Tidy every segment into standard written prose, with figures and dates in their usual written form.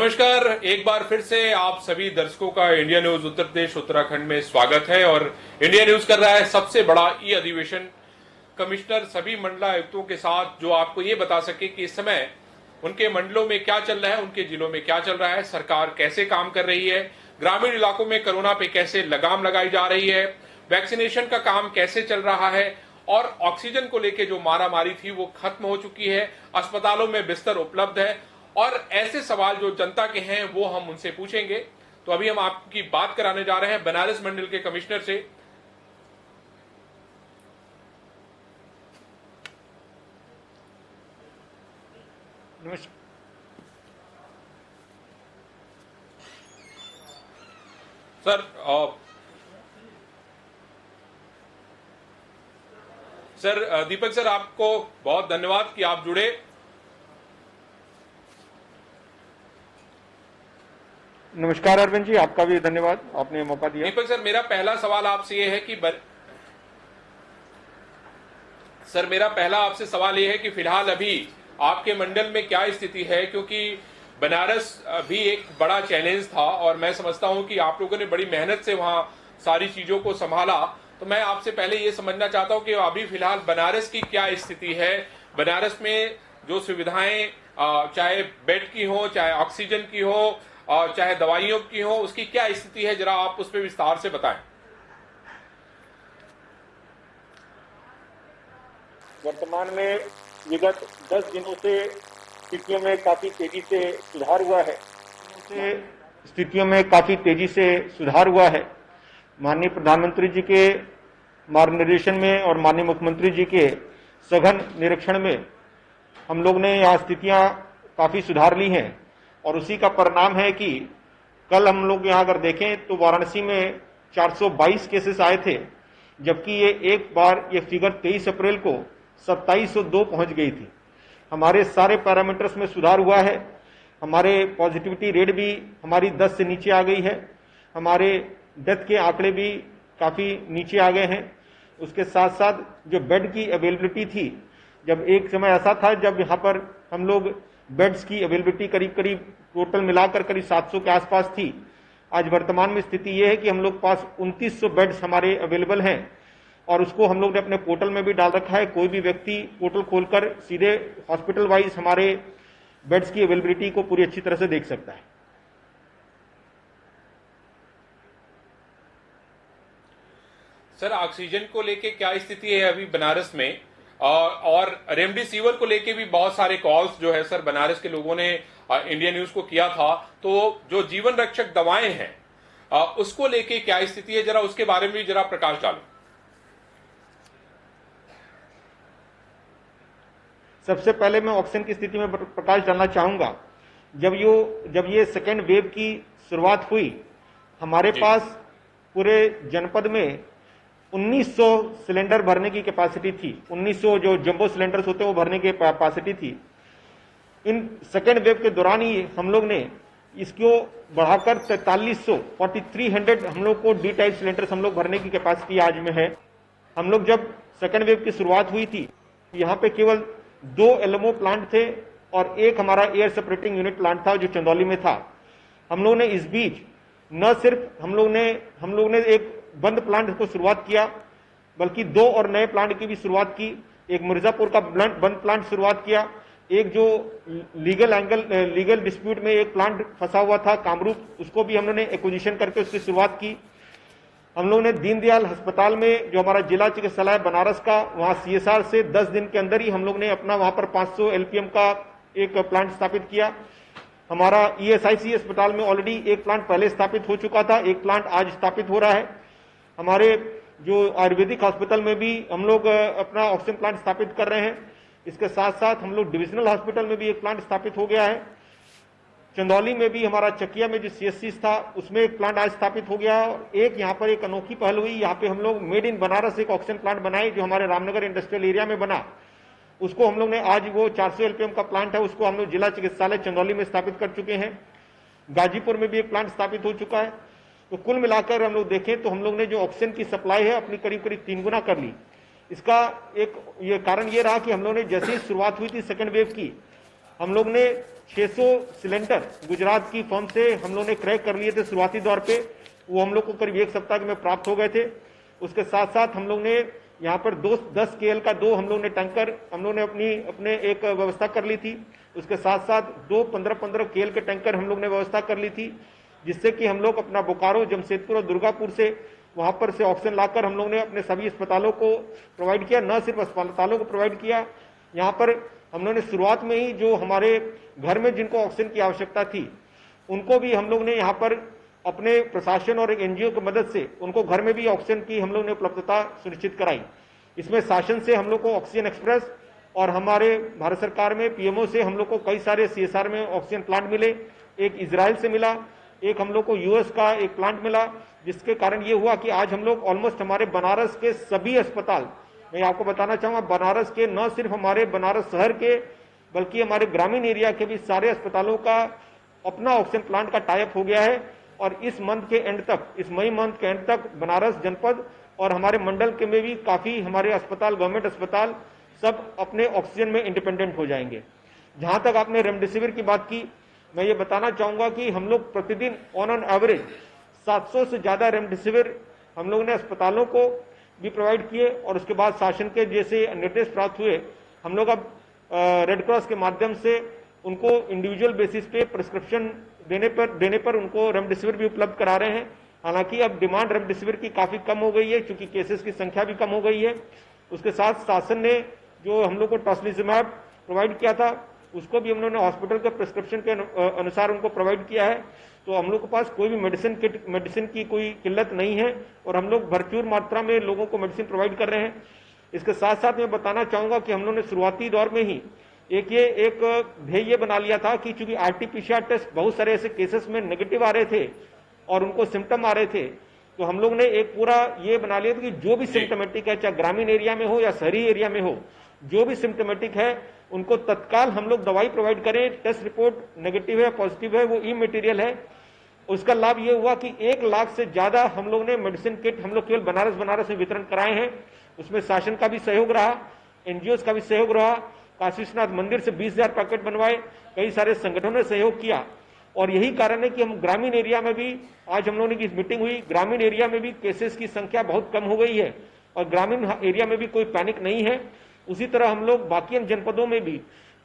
नमस्कार, एक बार फिर से आप सभी दर्शकों का इंडिया न्यूज उत्तर प्रदेश उत्तराखंड में स्वागत है। और इंडिया न्यूज कर रहा है सबसे बड़ा ई अधिवेशन कमिश्नर सभी मंडलायुक्तों के साथ, जो आपको ये बता सके कि इस समय उनके मंडलों में क्या चल रहा है, उनके जिलों में क्या चल रहा है, सरकार कैसे काम कर रही है, ग्रामीण इलाकों में कोरोना पे कैसे लगाम लगाई जा रही है, वैक्सीनेशन का काम कैसे चल रहा है और ऑक्सीजन को लेकर जो मारामारी थी वो खत्म हो चुकी है, अस्पतालों में बिस्तर उपलब्ध है। और ऐसे सवाल जो जनता के हैं वो हम उनसे पूछेंगे। तो अभी हम आपकी बात कराने जा रहे हैं बनारस मंडल के कमिश्नर से। नमस्कार सर दीपक सर, आपको बहुत धन्यवाद कि आप जुड़े। नमस्कार अरविंद जी, आपका भी धन्यवाद, आपने मौका दिया। दीपक सर, मेरा पहला सवाल आपसे ये है कि कि फिलहाल अभी आपके मंडल में क्या स्थिति है, क्योंकि बनारस भी एक बड़ा चैलेंज था और मैं समझता हूं कि आप लोगों ने बड़ी मेहनत से वहां सारी चीजों को संभाला। तो मैं आपसे पहले ये समझना चाहता हूं कि अभी फिलहाल बनारस की क्या स्थिति है, बनारस में जो सुविधाएं चाहे बेड की हो, चाहे ऑक्सीजन की हो और चाहे दवाइयों की हो, उसकी क्या स्थिति है, जरा आप उस पर विस्तार से बताएं। वर्तमान में विगत 10 दिनों से स्थितियों में काफी तेजी से सुधार हुआ है। माननीय प्रधानमंत्री जी के मार्गदर्शन में और माननीय मुख्यमंत्री जी के सघन निरीक्षण में हम लोग ने यहाँ स्थितियां काफी सुधार ली हैं और उसी का परिणाम है कि कल हम लोग यहाँ अगर देखें तो वाराणसी में 422 केसेस आए थे, जबकि ये फिगर 23 अप्रैल को 2702 पहुंच गई थी। हमारे सारे पैरामीटर्स में सुधार हुआ है। हमारे पॉजिटिविटी रेट भी हमारी 10 से नीचे आ गई है। हमारे डेथ के आंकड़े भी काफी नीचे आ गए हैं। उसके साथ साथ जो बेड की अवेलेबिलिटी थी, जब एक समय ऐसा था जब यहाँ पर हम लोग बेड्स की अवेलेबिलिटी करीब टोटल मिलाकर करीब 700 के आसपास थी। आज वर्तमान में स्थिति यह है कि हम लोग पास 2900 बेड्स हमारे अवेलेबल हैं और उसको हम लोग ने अपने पोर्टल में भी डाल रखा है। कोई भी व्यक्ति पोर्टल खोलकर सीधे हॉस्पिटल वाइज हमारे बेड्स की अवेलेबिलिटी को पूरी अच्छी तरह से देख सकता है। सर, ऑक्सीजन को लेके क्या स्थिति है अभी बनारस में, और रेमडेसिविर को लेके भी बहुत सारे कॉल्स जो है सर बनारस के लोगों ने इंडिया न्यूज को किया था। तो जो जीवन रक्षक दवाएं हैं उसको लेके क्या स्थिति है, जरा उसके बारे में भी जरा प्रकाश डालो। सबसे पहले मैं ऑक्सीजन की स्थिति में प्रकाश डालना चाहूंगा। जब ये सेकेंड वेव की शुरुआत हुई, हमारे पास पूरे जनपद में 1900 सिलेंडर भरने की कैपेसिटी थी। 1900 जो जंबो सिलेंडर्स होते हैं वो भरने की कैपेसिटी थी। इन सेकेंड वेव के दौरान ही हम लोग ने इसको बढ़ाकर 4300 हम लोग को डी टाइप सिलेंडर्स हम लोग भरने की कैपेसिटी आज में है। हम लोग जब सेकेंड वेव की शुरुआत हुई थी, यहाँ पे केवल 2 एलएमओ प्लांट थे और एक हमारा एयर सेपरेटिंग यूनिट प्लांट था जो चंदौली में था। हम लोग ने इस बीच न सिर्फ हम लोग ने एक बंद प्लांट को शुरुआत किया, बल्कि 2 और नए प्लांट की भी शुरुआत की। एक मिर्जापुर का बंद प्लांट शुरुआत किया, एक जो लीगल डिस्प्यूट में एक प्लांट फंसा हुआ था कामरूप, उसको भी हम लोगों ने एक्विजिशन करके उसकी शुरुआत की। हम लोगों ने दीनदयाल अस्पताल में जो हमारा जिला चिकित्सालय बनारस का, वहां सीएसआर से 10 दिन के अंदर ही हम लोग ने अपना वहां पर 500 एलपीएम का एक प्लांट स्थापित किया। हमारा ईएसआईसी अस्पताल में ऑलरेडी एक प्लांट पहले स्थापित हो चुका था, एक प्लांट आज स्थापित हो रहा है। हमारे जो आयुर्वेदिक हॉस्पिटल में भी हम लोग अपना ऑक्सीजन प्लांट स्थापित कर रहे हैं। इसके साथ साथ हम लोग डिविजनल हॉस्पिटल में भी एक प्लांट स्थापित हो गया है। चंदौली में भी हमारा चकिया में जो सीएससी था उसमें एक प्लांट आज स्थापित हो गया है। और एक यहाँ पर एक अनोखी पहल हुई, यहाँ पे हम लोग मेड इन बनारस एक ऑक्सीजन प्लांट बनाए जो हमारे रामनगर इंडस्ट्रियल एरिया में बना। उसको हम लोग ने आज वो 400 एलपीएम का प्लांट है, उसको हम लोग जिला चिकित्सालय चंदौली में स्थापित कर चुके हैं। गाजीपुर में भी एक प्लांट स्थापित हो चुका है। तो कुल मिलाकर हम लोग देखें तो हम लोग ने जो ऑक्सीजन की सप्लाई है अपनी करीब 3 गुना कर ली। इसका एक कारण ये रहा कि हम लोग ने जैसे ही शुरुआत हुई थी सेकेंड वेव की, हम लोग ने 600 सिलेंडर गुजरात की फर्म से हम लोग ने क्रय कर लिए थे शुरुआती दौर पे। वो हम लोग को करीब 1 सप्ताह में प्राप्त हो गए थे। उसके साथ साथ हम लोग ने यहाँ पर 10 केएल का 2 हम लोग ने टैंकर हम लोग ने अपने एक व्यवस्था कर ली थी। उसके साथ साथ 2 15-15 केएल के टैंकर हम लोग ने व्यवस्था कर ली थी, जिससे कि हम लोग अपना बोकारो, जमशेदपुर और दुर्गापुर से वहां पर से ऑक्सीजन लाकर हम लोग ने अपने सभी अस्पतालों को प्रोवाइड किया। न सिर्फ अस्पतालों को प्रोवाइड किया, यहाँ पर हम लोग ने शुरुआत में ही जो हमारे घर में जिनको ऑक्सीजन की आवश्यकता थी उनको भी हम लोग ने यहाँ पर अपने प्रशासन और एक एनजीओ की मदद से उनको घर में भी ऑक्सीजन की हम लोग ने उपलब्धता सुनिश्चित कराई। इसमें शासन से हम लोग को ऑक्सीजन एक्सप्रेस और हमारे भारत सरकार में पीएमओ से हम लोग को कई सारे सीएसआर में ऑक्सीजन प्लांट मिले। एक इजराइल से मिला, एक हम लोग को यूएस का एक प्लांट मिला, जिसके कारण ये हुआ कि आज हम लोग ऑलमोस्ट हमारे बनारस के सभी अस्पताल, मैं आपको बताना चाहूंगा बनारस के न सिर्फ हमारे बनारस शहर के बल्कि हमारे ग्रामीण एरिया के भी सारे अस्पतालों का अपना ऑक्सीजन प्लांट का टाइप हो गया है। और इस मंथ के एंड तक, इस मई मंथ के एंड तक बनारस जनपद और हमारे मंडल के में भी काफी हमारे अस्पताल, गवर्नमेंट अस्पताल सब अपने ऑक्सीजन में इंडिपेंडेंट हो जाएंगे। जहां तक आपने रेमडेसिविर की बात की, मैं ये बताना चाहूंगा कि हम लोग प्रतिदिन ऑन एन एवरेज 700 से ज्यादा रेमडेसिविर हम लोग ने अस्पतालों को भी प्रोवाइड किए। और उसके बाद शासन के जैसे निर्देश प्राप्त हुए, हम लोग अब रेड क्रॉस के माध्यम से उनको इंडिविजुअल बेसिस पे प्रिस्क्रिप्शन देने पर उनको रेमडेसिविर भी उपलब्ध करा रहे हैं। हालांकि अब डिमांड रेमडेसिविर की काफी कम हो गई है, क्योंकि केसेस की संख्या भी कम हो गई है। उसके साथ शासन ने जो हम लोग को टॉसिलिजुमैब प्रोवाइड किया था उसको भी हम लोगों ने हॉस्पिटल के प्रिस्क्रिप्शन के अनुसार उनको प्रोवाइड किया है। तो हम लोग के पास कोई भी मेडिसिन की कोई किल्लत नहीं है और हम लोग भरपूर मात्रा में लोगों को मेडिसिन प्रोवाइड कर रहे हैं। इसके साथ साथ मैं बताना चाहूंगा कि हम लोगों ने शुरुआती दौर में ही एक ध्येय ये बना लिया था कि चूंकि आरटीपीसीआर टेस्ट बहुत सारे ऐसे केसेस में नेगेटिव आ रहे थे और उनको सिम्टम आ रहे थे, तो हम लोग ने एक पूरा ये बना लिया था कि जो भी सिम्टोमेटिक है, चाहे ग्रामीण एरिया में हो या शहरी एरिया में हो, जो भी सिम्टोमेटिक है उनको तत्काल हम लोग दवाई प्रोवाइड करें। टेस्ट रिपोर्ट नेगेटिव है, पॉजिटिव है, वो इमटेरियल है। उसका लाभ ये हुआ कि 1 लाख से ज्यादा हम लोग ने मेडिसिन किट हम लोग केवल बनारस में वितरण कराए हैं। उसमें शासन का भी सहयोग रहा, एनजीओ का भी सहयोग रहा। काशी विश्वनाथ मंदिर से 20,000 पैकेट बनवाए, कई सारे संगठनों ने सहयोग किया। और यही कारण है कि हम ग्रामीण एरिया में भी, आज हम लोगों की मीटिंग हुई, ग्रामीण एरिया में भी केसेस की संख्या बहुत कम हो गई है और ग्रामीण एरिया में भी कोई पैनिक नहीं है। उसी तरह हम लोग बाकी जनपदों में भी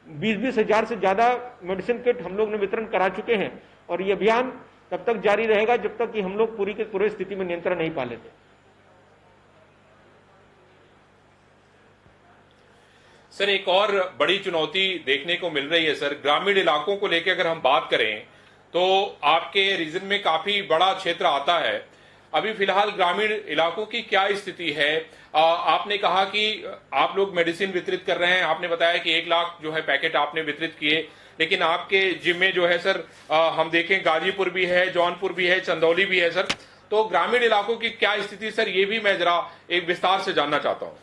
20-20 हजार से ज्यादा मेडिसिन किट हम लोग ने वितरण करा चुके हैं। और ये अभियान तब तक जारी रहेगा जब तक कि हम लोग पूरी के पूरे स्थिति में नियंत्रण नहीं पा लेते। सर, एक और बड़ी चुनौती देखने को मिल रही है सर, ग्रामीण इलाकों को लेकर अगर हम बात करें तो आपके रीजन में काफी बड़ा क्षेत्र आता है। अभी फिलहाल ग्रामीण इलाकों की क्या स्थिति है? आपने कहा कि आप लोग मेडिसिन वितरित कर रहे हैं, आपने बताया कि 1 लाख जो है पैकेट आपने वितरित किए, लेकिन आपके जिम्मे जो है सर हम देखें गाजीपुर भी है, जौनपुर भी है, चंदौली भी है सर। तो ग्रामीण इलाकों की क्या स्थिति सर, ये भी मैं जरा एक विस्तार से जानना चाहता हूं।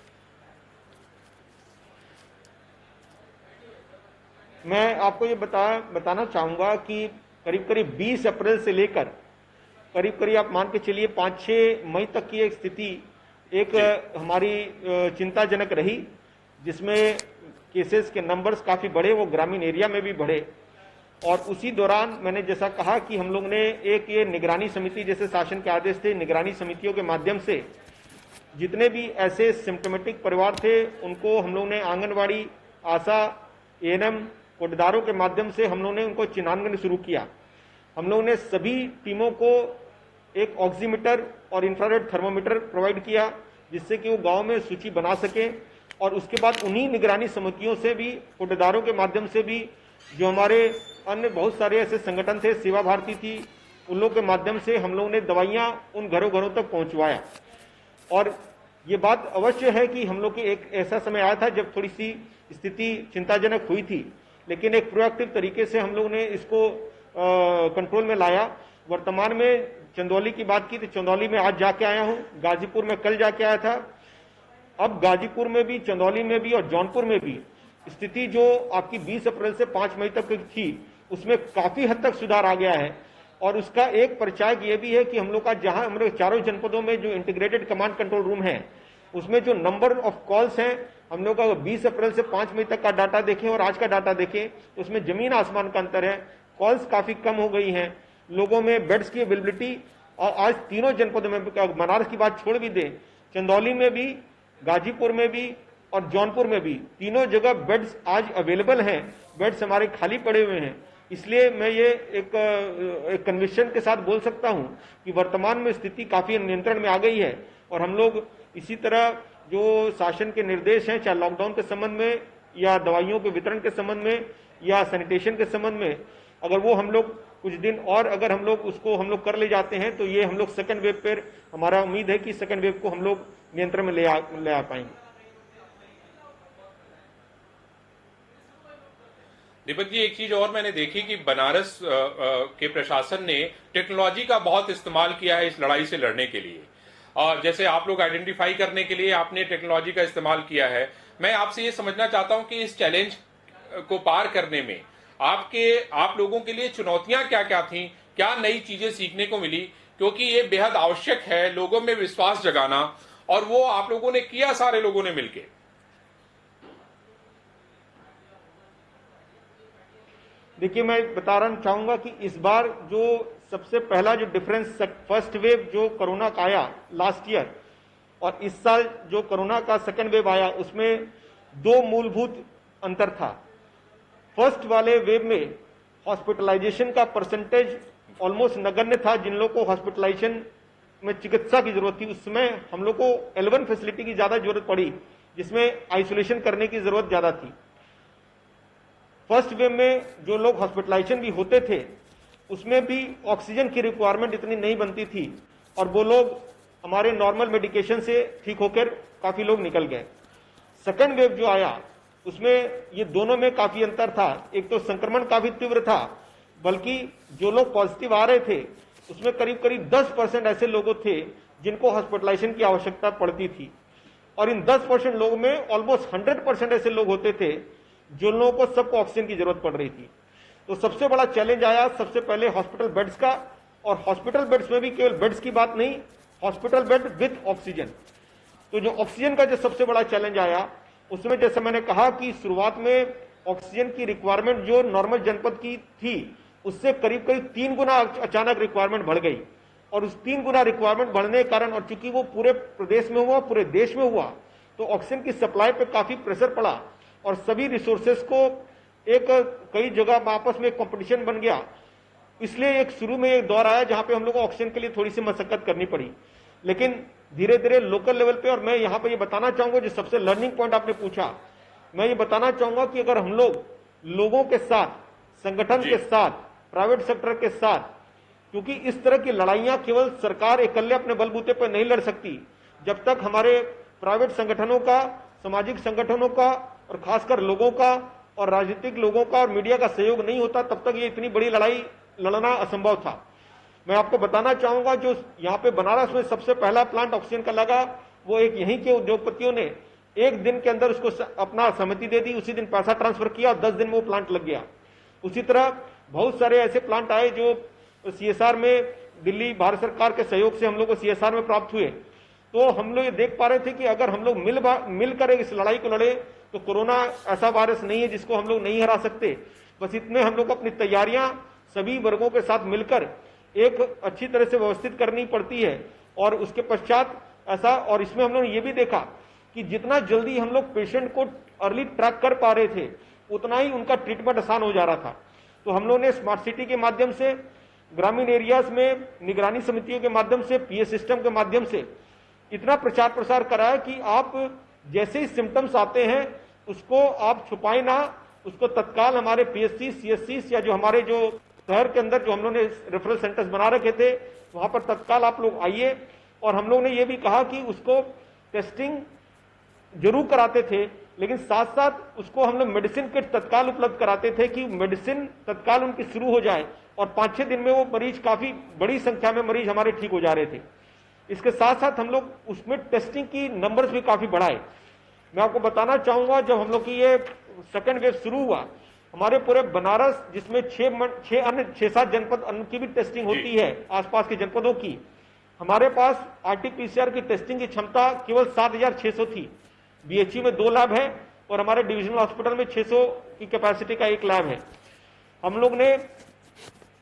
मैं आपको ये बताना चाहूंगा कि करीब 20 अप्रैल से लेकर करीब आप मान के चलिए 5-6 मई तक की एक स्थिति एक हमारी चिंताजनक रही, जिसमें केसेस के नंबर्स काफी बढ़े, वो ग्रामीण एरिया में भी बढ़े। और उसी दौरान मैंने जैसा कहा कि हम लोग ने एक ये निगरानी समिति, जैसे शासन के आदेश थे, निगरानी समितियों के माध्यम से जितने भी ऐसे सिम्टोमेटिक परिवार थे उनको हम लोग ने आंगनवाड़ी, आशा, एएनएम, कोटदारों के माध्यम से हम लोग ने उनको चिन्हांकन शुरू किया। हम लोग ने सभी टीमों को एक ऑक्सीमीटर और इंफ्रारेड थर्मोमीटर प्रोवाइड किया, जिससे कि वो गांव में सूची बना सकें। और उसके बाद उन्हीं निगरानी समितियों से भी, कोटदारों के माध्यम से भी, जो हमारे अन्य बहुत सारे ऐसे संगठन थे, सेवा भारती थी, उन लोगों के माध्यम से हम लोग ने दवाइयां उन घरों तक पहुंचवाया। और ये बात अवश्य है कि हम लोग की एक ऐसा समय आया था जब थोड़ी सी स्थिति चिंताजनक हुई थी, लेकिन एक प्रोएक्टिव तरीके से हम लोग ने इसको कंट्रोल में लाया। वर्तमान में चंदौली की बात की तो चंदौली में आज जाके आया हूं, गाजीपुर में कल जाके आया था। अब गाजीपुर में भी, चंदौली में भी और जौनपुर में भी स्थिति जो आपकी 20 अप्रैल से 5 मई तक थी उसमें काफी हद तक सुधार आ गया है। और उसका एक परिचायक ये भी है कि हम लोग का जहां हम लोग चारों जनपदों में जो इंटीग्रेटेड कमांड कंट्रोल रूम है उसमें जो नंबर ऑफ कॉल्स हैं, हम लोग का 20 अप्रैल से 5 मई तक का डाटा देखें और आज का डाटा देखें तो उसमें जमीन आसमान का अंतर है। कॉल्स काफी कम हो गई हैं, लोगों में बेड्स की अवेलेबिलिटी, और आज तीनों जनपदों में, बनारस की बात छोड़ भी दें, चंदौली में भी, गाजीपुर में भी और जौनपुर में भी, तीनों जगह बेड्स आज अवेलेबल हैं, बेड्स हमारे खाली पड़े हुए हैं। इसलिए मैं ये एक कन्विक्शन के साथ बोल सकता हूं कि वर्तमान में स्थिति काफी नियंत्रण में आ गई है और हम लोग इसी तरह जो शासन के निर्देश हैं, चाहे लॉकडाउन के संबंध में या दवाइयों के वितरण के संबंध में या सैनिटेशन के संबंध में, अगर वो हम लोग कुछ दिन और अगर हम लोग उसको हम लोग कर ले जाते हैं तो ये हम लोग सेकंड वेव पर, हमारा उम्मीद है कि सेकंड वेव को हम लोग नियंत्रण में ले आ पाएंगे। दीपक जी, एक चीज और मैंने देखी कि बनारस के प्रशासन ने टेक्नोलॉजी का बहुत इस्तेमाल किया है इस लड़ाई से लड़ने के लिए, और जैसे आप लोग आइडेंटिफाई करने के लिए आपने टेक्नोलॉजी का इस्तेमाल किया है। मैं आपसे ये समझना चाहता हूं कि इस चैलेंज को पार करने में आप लोगों के लिए चुनौतियां क्या क्या थी, क्या नई चीजें सीखने को मिली, क्योंकि ये बेहद आवश्यक है लोगों में विश्वास जगाना, और वो आप लोगों ने किया, सारे लोगों ने मिलकर। देखिए, मैं बता रहा चाहूंगा कि इस बार जो सबसे पहला जो डिफरेंस फर्स्ट वेव जो कोरोना का आया लास्ट ईयर और इस साल जो कोरोना का सेकंड वेव आया, उसमें दो मूलभूत अंतर था। फर्स्ट वाले वेव में हॉस्पिटलाइजेशन का परसेंटेज ऑलमोस्ट नगण्य था। जिन लोगों को हॉस्पिटलाइजेशन में चिकित्सा की जरूरत थी, उसमें हम लोग को L1 फैसिलिटी की ज्यादा जरूरत पड़ी, जिसमें आइसोलेशन करने की जरूरत ज्यादा थी। फर्स्ट वेव में जो लोग हॉस्पिटलाइजेशन भी होते थे, उसमें भी ऑक्सीजन की रिक्वायरमेंट इतनी नहीं बनती थी और वो लोग हमारे नॉर्मल मेडिकेशन से ठीक होकर काफी लोग निकल गए। सेकेंड वेव जो आया, उसमें ये दोनों में काफी अंतर था। एक तो संक्रमण काफी तीव्र था, बल्कि जो लोग पॉजिटिव आ रहे थे उसमें करीब करीब 10% ऐसे लोग थे जिनको हॉस्पिटलाइजेशन की आवश्यकता पड़ती थी, और इन 10% लोगों में ऑलमोस्ट 100% ऐसे लोग होते थे जो लोगों को सबको ऑक्सीजन की जरूरत पड़ रही थी। तो सबसे बड़ा चैलेंज आया सबसे पहले हॉस्पिटल बेड्स का, और हॉस्पिटल बेड्स में भी केवल बेड्स की बात नहीं, हॉस्पिटल बेड विद ऑक्सीजन। तो जो ऑक्सीजन का जो सबसे बड़ा चैलेंज आया, उसमें जैसे मैंने कहा कि शुरुआत में ऑक्सीजन की रिक्वायरमेंट जो नॉर्मल जनपद की थी, उससे करीब करीब 3 गुना अचानक रिक्वायरमेंट बढ़ गई, और उस 3 गुना रिक्वायरमेंट बढ़ने के कारण, और चूंकि वो पूरे प्रदेश में हुआ, पूरे देश में हुआ, तो ऑक्सीजन की सप्लाई पे काफी प्रेशर पड़ा और सभी रिसोर्सेस को एक कई जगह आपस में कंपटीशन बन गया। इसलिए एक शुरू में एक दौर आया जहां पे हम लोग को ऑक्सीजन के लिए थोड़ी सी मशक्कत करनी पड़ी, लेकिन धीरे धीरे लोकल लेवल पे, और मैं यहां पे ये बताना चाहूंगा जो सबसे लर्निंग पॉइंट आपने पूछा, मैं ये बताना चाहूंगा कि अगर हम लोग लोगों के साथ, संगठन के साथ, प्राइवेट सेक्टर के साथ, क्योंकि इस तरह की लड़ाइयां केवल सरकार अकेले अपने बलबूते पर नहीं लड़ सकती, जब तक हमारे प्राइवेट संगठनों का, सामाजिक संगठनों का और खासकर लोगों का और राजनीतिक लोगों का और मीडिया का सहयोग नहीं होता, तब तक ये इतनी बड़ी लड़ाई लड़ना असंभव था। मैं आपको बताना चाहूंगा जो यहाँ पे बनारस में सबसे पहला प्लांट ऑक्सीजन का लगा, वो एक यहीं के उद्योगपतियों ने एक दिन के अंदर उसको अपना सहमति दे दी, उसी दिन पैसा ट्रांसफर किया और 10 दिन में वो प्लांट लग गया। उसी तरह बहुत सारे ऐसे प्लांट आए जो CSR में दिल्ली भारत सरकार के सहयोग से हम लोग को CSR में प्राप्त हुए। तो हम लोग ये देख पा रहे थे कि अगर हम लोग मिलकर इस लड़ाई को लड़े तो कोरोना ऐसा वायरस नहीं है जिसको हम लोग नहीं हरा सकते। बस इतने हम लोग को अपनी तैयारियां सभी वर्गों के साथ मिलकर एक अच्छी तरह से व्यवस्थित करनी पड़ती है, और उसके पश्चात ऐसा, और इसमें हम लोग ने ये भी देखा कि जितना जल्दी हम लोग पेशेंट को अर्ली ट्रैक कर पा रहे थे, उतना ही उनका ट्रीटमेंट आसान हो जा रहा था। तो हम लोग ने स्मार्ट सिटी के माध्यम से, ग्रामीण एरियाज में निगरानी समितियों के माध्यम से, PA सिस्टम के माध्यम से इतना प्रचार प्रसार कराया कि आप जैसे ही सिम्टम्स आते हैं उसको आप छुपाए ना, उसको तत्काल हमारे PSC, CSC या जो हमारे जो शहर के अंदर जो हम लोग ने रेफरल सेंटर्स बना रखे थे, वहां पर तत्काल आप लोग आइए। और हम लोग ने ये भी कहा कि उसको टेस्टिंग जरूर कराते थे, लेकिन साथ साथ उसको हम लोग मेडिसिन किट तत्काल उपलब्ध कराते थे कि मेडिसिन तत्काल उनकी शुरू हो जाए, और 5-6 दिन में वो मरीज, काफी बड़ी संख्या में मरीज हमारे ठीक हो जा रहे थे। इसके साथ साथ हम लोग उसमें टेस्टिंग की नंबर्स भी काफी बढ़ाए। मैं आपको बताना चाहूंगा, जब हम लोग की ये सेकेंड वेव शुरू हुआ, हमारे पूरे बनारस, जिसमें 6-7 जनपद की भी टेस्टिंग होती है, आसपास के जनपदों की, हमारे पास आरटीपीसीआर की टेस्टिंग की क्षमता केवल 7,600 थी। बीएचयू में 2 लैब है और हमारे डिविजनल हॉस्पिटल में 600 की कैपेसिटी का 1 लैब है। हम लोग ने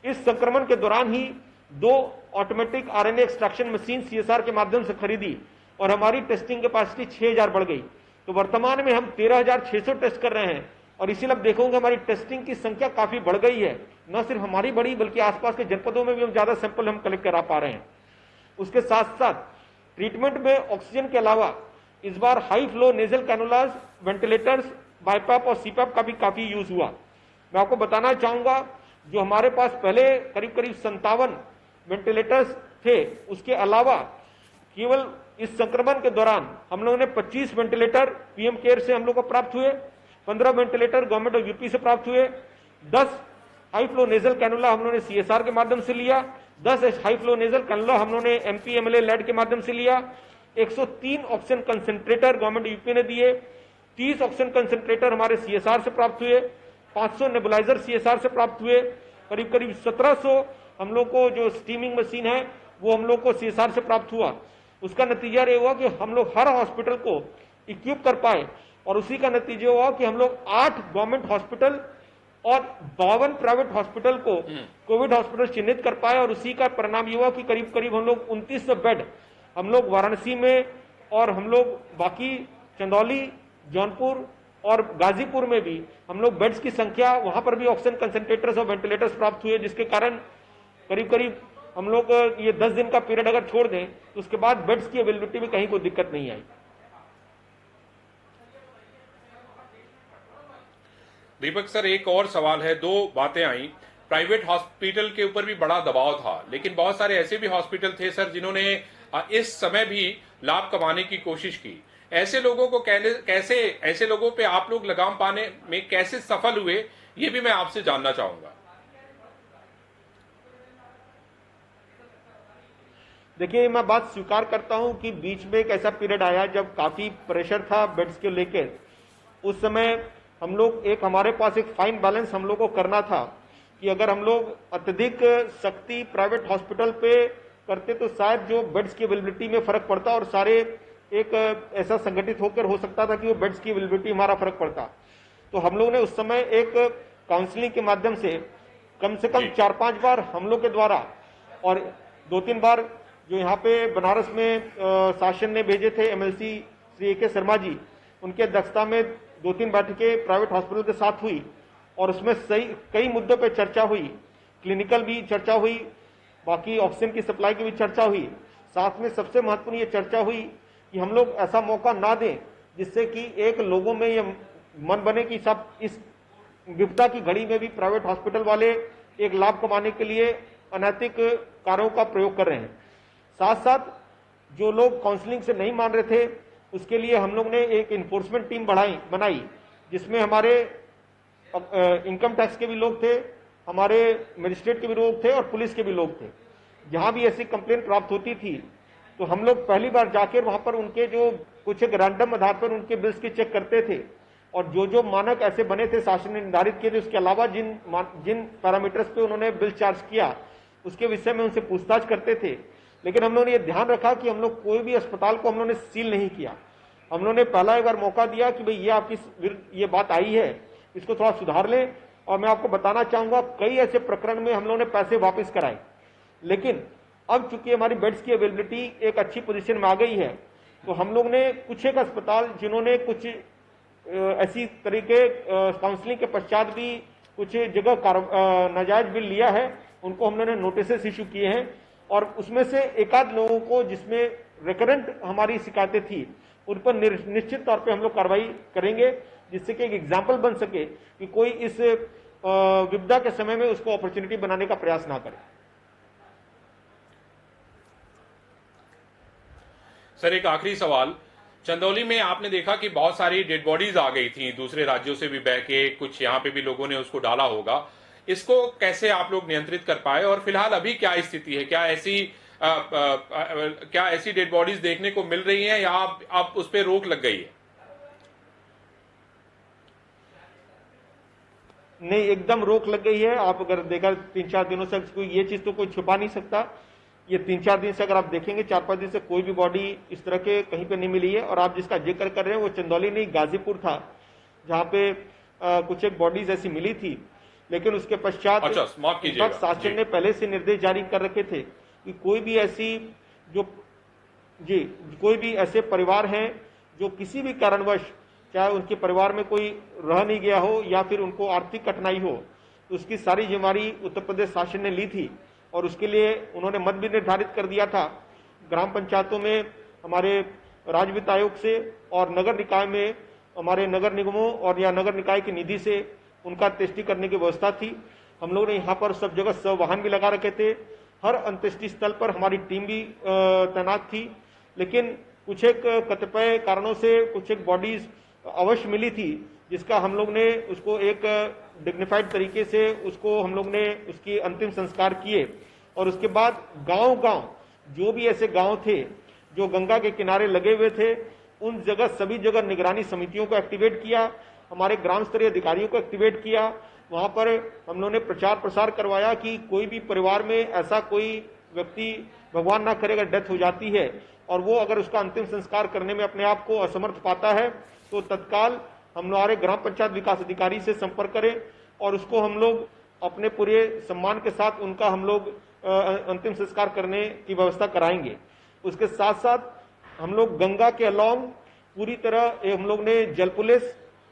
इस संक्रमण के दौरान ही 2 automatic RNA extraction machine CSR के माध्यम से खरीदी और हमारी टेस्टिंग कैपेसिटी 6,000 बढ़ गई। तो वर्तमान में हम 13,600 टेस्ट कर रहे हैं और इसीलिए अब देखोगे हमारी टेस्टिंग की संख्या काफी बढ़ गई है। न सिर्फ हमारी बढ़ी बल्कि आसपास के जनपदों में भी हम ज्यादा सैंपल हम कलेक्ट करा पा रहे हैं। उसके साथ साथ ट्रीटमेंट में ऑक्सीजन के अलावा इस बार high flow nasal cannulas, ventilators, BiPAP और सीपैप का भी काफी यूज हुआ। मैं आपको बताना चाहूंगा जो हमारे पास पहले करीब करीब 57 वेंटिलेटर्स थे, उसके अलावा केवल इस संक्रमण के दौरान हम लोगों ने 25 वेंटिलेटर पीएम केयर से हम लोग को प्राप्त हुए, 15 वेंटिलेटर गवर्नमेंट ऑफ यूपी से प्राप्त हुए, 10 हाई फ्लो नेजल कैनुला हम लोगों ने सीएसआर के माध्यम से लिया, 10 हाई फ्लो नेजल कैनुला हम लोगों ने एमपी एमएलए लेड के माध्यम से लिया, 103 ऑक्सीजन कंसेंट्रेटर गवर्नमेंट यूपी ने दिए, 30 ऑक्सीजन कंसेंट्रेटर हमारे सीएसआर से प्राप्त हुए, 500 नेबुलाइजर सीएसआर से प्राप्त हुए, करीब करीब 1700 हम लोग को जो स्टीमिंग मशीन है वो हम लोग को सीएसआर से प्राप्त हुआ। उसका नतीजा ये हुआ कि हम लोग हर हॉस्पिटल को इक्विप कर पाए और उसी का नतीजा हुआ कि हम लोग 8 गवर्नमेंट हॉस्पिटल और 52 प्राइवेट हॉस्पिटल को कोविड हॉस्पिटल चिन्हित कर पाए और उसी का परिणाम ये हुआ कि करीब करीब हम लोग 2900 बेड हम लोग वाराणसी में और हम लोग बाकी चंदौली, जौनपुर और गाजीपुर में भी हम लोग बेड्स की संख्या वहां पर भी ऑक्सीजन कंसेंट्रेटर्स और वेंटिलेटर्स प्राप्त हुए, जिसके कारण करीब करीब हम लोग ये 10 दिन का पीरियड अगर छोड़ दें तो उसके बाद बेड्स की अवेलेबिलिटी में कहीं कोई दिक्कत नहीं आई। दीपक सर, एक और सवाल है, 2 बातें आई। प्राइवेट हॉस्पिटल के ऊपर भी बड़ा दबाव था, लेकिन बहुत सारे ऐसे भी हॉस्पिटल थे सर जिन्होंने इस समय भी लाभ कमाने की कोशिश की। ऐसे लोगों को कैसे, ऐसे लोगों पे आप लोग लगाम पाने में कैसे सफल हुए, ये भी मैं आपसे जानना चाहूंगा। देखिए, मैं बात स्वीकार करता हूं कि बीच में एक ऐसा पीरियड आया जब काफी प्रेशर था बेड्स के लेकर। उस समय हम लोग हमारे पास एक फाइन बैलेंस हम लोग को करना था कि अगर हम लोग अत्यधिक सख्ती प्राइवेट हॉस्पिटल पे करते तो शायद जो बेड्स की अवेलेबिलिटी में फर्क पड़ता और सारे एक ऐसा संगठित होकर हो सकता था कि वो बेड्स की अवेलेबिलिटी हमारा फर्क पड़ता। तो हम लोग ने उस समय एक काउंसलिंग के माध्यम से कम 4-5 बार हम लोग के द्वारा और 2-3 बार जो यहाँ पे बनारस में शासन ने भेजे थे एमएलसी श्री ए.के. शर्मा जी, उनकी अध्यक्षता में 2-3 बैठकें प्राइवेट हॉस्पिटल के साथ हुई और उसमें कई मुद्दों पर चर्चा हुई, क्लिनिकल भी चर्चा हुई, बाकी ऑक्सीजन की सप्लाई की भी चर्चा हुई। साथ में सबसे महत्वपूर्ण ये चर्चा हुई कि हम लोग ऐसा मौका ना दें जिससे कि एक लोगों में ये मन बने कि सब इस विपदा की घड़ी में भी प्राइवेट हॉस्पिटल वाले एक लाभ कमाने के लिए अनैतिक कार्यों का प्रयोग कर रहे हैं। साथ साथ जो लोग काउंसलिंग से नहीं मान रहे थे उसके लिए हम लोग ने एक इन्फोर्समेंट टीम बनाई जिसमें हमारे इनकम टैक्स के भी लोग थे, हमारे मजिस्ट्रेट के भी लोग थे और पुलिस के भी लोग थे। जहां भी ऐसी कंप्लेंट प्राप्त होती थी तो हम लोग पहली बार जाकर वहां पर उनके जो कुछ एक रैंडम आधार पर उनके बिल्स की चेक करते थे और जो मानक ऐसे बने थे शासन ने निर्धारित किए थे, उसके अलावा जिन पैरामीटर्स पे उन्होंने बिल चार्ज किया उसके विषय में उनसे पूछताछ करते थे। लेकिन हम लोगों ने ये ध्यान रखा कि हम लोग कोई भी अस्पताल को हम लोगों ने सील नहीं किया। हम लोगों ने पहला एक बार मौका दिया कि भाई ये आपकी ये बात आई है, इसको थोड़ा सुधार लें। और मैं आपको बताना चाहूंगा कई ऐसे प्रकरण में हम लोगों ने पैसे वापस कराए, लेकिन अब चूंकि हमारी बेड्स की अवेलेबिलिटी एक अच्छी पोजीशन में आ गई है तो हम लोग ने कुछ एक अस्पताल जिन्होंने कुछ ऐसी तरीके काउंसलिंग के पश्चात भी कुछ जगह नाजायज बिल लिया है, उनको हम लोगों ने नोटिस इशू किए हैं और उसमें से एकाध लोगों को जिसमें रिकरेंट हमारी शिकायतें थी उन पर निश्चित तौर पे हम लोग कार्रवाई करेंगे, जिससे कि एक एग्जाम्पल बन सके कि कोई इस विपदा के समय में उसको अपॉर्चुनिटी बनाने का प्रयास ना करे। सर, एक आखिरी सवाल, चंदौली में आपने देखा कि बहुत सारी डेड बॉडीज आ गई थी, दूसरे राज्यों से भी बह के, कुछ यहाँ पे भी लोगों ने उसको डाला होगा, इसको कैसे आप लोग नियंत्रित कर पाए और फिलहाल अभी क्या स्थिति है? क्या ऐसी डेड बॉडीज देखने को मिल रही हैं या आप उस पर रोक लग गई है? नहीं, एकदम रोक लग गई है। आप अगर देखा 3-4 दिनों से कोई ये चीज तो कोई छुपा नहीं सकता ये 3-4 दिन से अगर आप देखेंगे, 4-5 दिन से कोई भी बॉडी इस तरह के कहीं पे नहीं मिली है। और आप जिसका जिक्र कर रहे हैं वो चंदौली नहीं, गाजीपुर था, जहाँ पे कुछ एक बॉडीज ऐसी मिली थी। लेकिन उसके पश्चात अच्छा, माफ कीजिएगा, शासन ने पहले से निर्देश जारी कर रखे थे कि कोई भी ऐसी कोई भी ऐसे परिवार हैं जो किसी भी कारणवश, चाहे उनके परिवार में कोई रह नहीं गया हो या फिर उनको आर्थिक कठिनाई हो, तो उसकी सारी जिम्मेदारी उत्तर प्रदेश शासन ने ली थी। और उसके लिए उन्होंने मत भी निर्धारित कर दिया था। ग्राम पंचायतों में हमारे राज्य वित्त आयोग से और नगर निकाय में हमारे नगर निगमों और या नगर निकाय की निधि से उनका टेस्टी करने की व्यवस्था थी। हम लोग ने यहाँ पर सब जगह सब वाहन भी लगा रखे थे। हर अंत्येष्टि स्थल पर हमारी टीम भी तैनात थी। लेकिन कुछ एक कतिपय कारणों से कुछ एक बॉडीज अवश्य मिली थी, जिसका हम लोग ने उसको एक डिग्निफाइड तरीके से उसको हम लोग ने उसकी अंतिम संस्कार किए। और उसके बाद गांव-गांव जो भी ऐसे गांव थे जो गंगा के किनारे लगे हुए थे, उन जगह सभी जगह निगरानी समितियों को एक्टिवेट किया, हमारे ग्राम स्तरीय अधिकारियों को एक्टिवेट किया। वहां पर हम लोगों ने प्रचार प्रसार करवाया कि कोई भी परिवार में ऐसा कोई व्यक्ति, भगवान ना करे अगर डेथ हो जाती है और वो अगर उसका अंतिम संस्कार करने में अपने आप को असमर्थ पाता है, तो तत्काल हम हमारे ग्राम पंचायत विकास अधिकारी से संपर्क करें और उसको हम लोग अपने पूरे सम्मान के साथ उनका हम लोग अंतिम संस्कार करने की व्यवस्था कराएंगे। उसके साथ साथ हम लोग गंगा के अलॉन्ग पूरी तरह हम लोग ने जल पुलिस,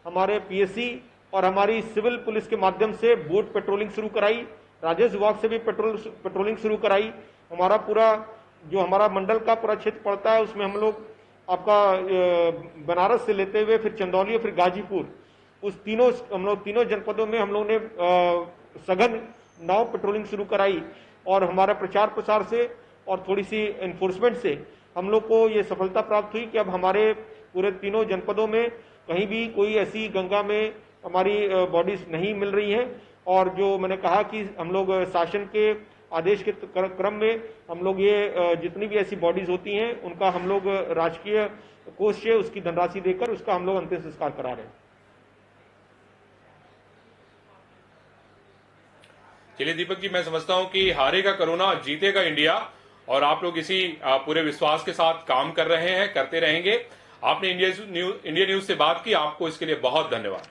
हमारे पीएससी और हमारी सिविल पुलिस के माध्यम से बोट पेट्रोलिंग शुरू कराई। राजस्व विभाग से भी पेट्रोलिंग शुरू कराई। हमारा पूरा जो हमारा मंडल का पूरा क्षेत्र पड़ता है, उसमें हम लोग आपका बनारस से लेते हुए फिर चंदौली और फिर गाजीपुर, उस तीनों जनपदों में हम लोग ने सघन नाव पेट्रोलिंग शुरू कराई। और हमारा प्रचार प्रसार से और थोड़ी सी एनफोर्समेंट से हम लोग को ये सफलता प्राप्त हुई कि अब हमारे पूरे तीनों जनपदों में कहीं भी कोई ऐसी गंगा में हमारी बॉडीज नहीं मिल रही हैं। और जो मैंने कहा कि हम लोग शासन के आदेश के क्रम में हम लोग ये जितनी भी ऐसी बॉडीज होती हैं उनका हम लोग राजकीय कोष से उसकी धनराशि देकर उसका हम लोग अंतिम संस्कार करा रहे हैं। चलिए दीपक जी, मैं समझता हूं कि हारेगा कोरोना, जीतेगा इंडिया, और आप लोग इसी पूरे विश्वास के साथ काम कर रहे हैं, करते रहेंगे। आपने इंडिया न्यूज से बात की, आपको इसके लिए बहुत धन्यवाद।